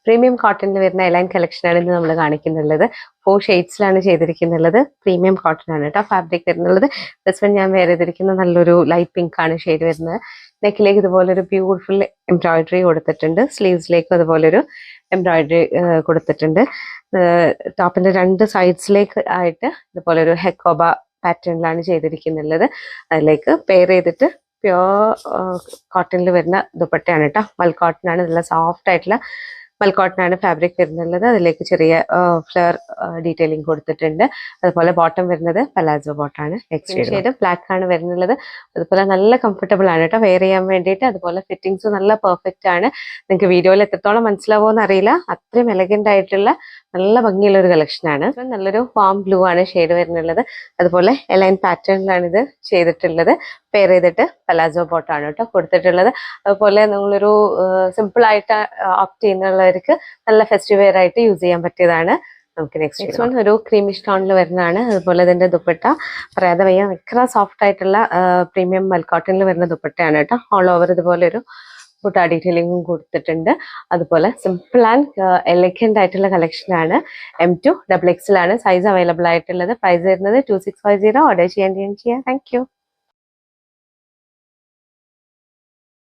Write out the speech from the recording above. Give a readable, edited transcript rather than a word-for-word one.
Premium കോട്ടണിൽ വരുന്ന A-line കളക്ഷനാണ് ഇന്ന് നമ്മൾ കാണിക്കുന്നുള്ളത്. 4 ഷെയ്ഡ്സിലാണ് ചെയ്തിരിക്കുന്നുള്ളത്. പ്രീമിയം കോട്ടൺ ആണ് കേട്ടോ ഫാബ്രിക് വരുന്നുള്ളത്. പ്ലസ് വൺ ഞാൻ വേറെ ചെയ്തിരിക്കുന്ന നല്ലൊരു ലൈറ്റ് പിങ്ക് ആണ് ഷെയ്ഡ് വരുന്നത്. നെക്കിലേക്ക് ഇതുപോലെ ഒരു ബ്യൂട്ടിഫുൾ എംബ്രോയിഡറി കൊടുത്തിട്ടുണ്ട്. സ്ലീവ്സിലേക്കും അതുപോലൊരു എംബ്രോയിഡറി കൊടുത്തിട്ടുണ്ട്. ടോപ്പിന്റെ 2 സൈഡ്സിലേക്ക് ആയിട്ട് ഇതുപോലെ ഒരു ഹെക്കോബ പാറ്റേണിലാണ് ചെയ്തിരിക്കുന്നുള്ളത്. അതിലേക്ക് പെയർ ചെയ്തിട്ട് പ്യോർ കോട്ടണിൽ വരുന്ന ദുപ്പട്ടയാണ് കേട്ടോ. മൽ കോട്ടൺ ആണ്, നല്ല സോഫ്റ്റ് ആയിട്ടുള്ള മൽ കോട്ടൺ ആണ് ഫാബ്രിക് വരുന്നുള്ളത്. അതിലേക്ക് ചെറിയ ഫ്ലവർ ഡീറ്റെയിലിംഗ് കൊടുത്തിട്ടുണ്ട്. അതുപോലെ ബോട്ടം വരുന്നത് പലാസോ ബോട്ടാണ്. നെക്സ്റ്റ് ഷെയ്ഡ് ബ്ലാക്ക് ആണ് വരുന്നുള്ളത്. അതുപോലെ നല്ല കംഫർട്ടബിൾ ആണ് കേട്ടോ വെയർ ചെയ്യാൻ വേണ്ടിയിട്ട്. അതുപോലെ ഫിറ്റിംഗ്സ് നല്ല പെർഫെക്റ്റ് ആണ്. നിങ്ങൾക്ക് വീഡിയോയിൽ എത്രത്തോളം മനസ്സിലാവുമോന്ന് അറിയില്ല, അത്രയും എലഗന്റ് ആയിട്ടുള്ള നല്ല ഭംഗിയുള്ള ഒരു കളക്ഷൻ ആണ്. നല്ലൊരു വാം ബ്ലൂ ആണ് ഷെയ്ഡ് വരുന്നുള്ളത്. അതുപോലെ എലൈൻ പാറ്റേണിലാണ് ഇത് ചെയ്തിട്ടുള്ളത്. പെയർ ചെയ്തിട്ട് പലാസോ ബോട്ടാണ് കേട്ടോ കൊടുത്തിട്ടുള്ളത്. അതുപോലെ നിങ്ങളൊരു സിമ്പിൾ ആയിട്ട് ഓപ്റ്റ് ചെയ്യുന്നവർക്ക് നല്ല ഫെസ്റ്റീവ് വെയർ ആയിട്ട് യൂസ് ചെയ്യാൻ പറ്റിയതാണ്. നമുക്ക് നെക്സ്റ്റ് വൺ ഒരു ക്രീമിഷ് ടോണിൽ വരുന്നതാണ്. അതുപോലെ ഇതിന്റെ ദുപ്പട്ട പറയാതെ വയ്യ, ഭയങ്കര സോഫ്റ്റ് ആയിട്ടുള്ള പ്രീമിയം മൽ കോട്ടണിൽ വരുന്ന ദുപ്പട്ടയാണ് കേട്ടോ. ഓൾ ഓവർ ഇതുപോലെ ഒരു ബുട്ട ഡീറ്റെയിലിംഗും കൊടുത്തിട്ടുണ്ട്. അതുപോലെ സിമ്പിൾ ആൻഡ് എലഗന്റ് ആയിട്ടുള്ള കളക്ഷൻ ആണ്. M2 XXL ആണ് സൈസ് അവൈലബിൾ ആയിട്ടുള്ളത്. പ്രൈസ് വരുന്നത് 2650. ഓർഡർ ചെയ്യാൻ താങ്ക് യു.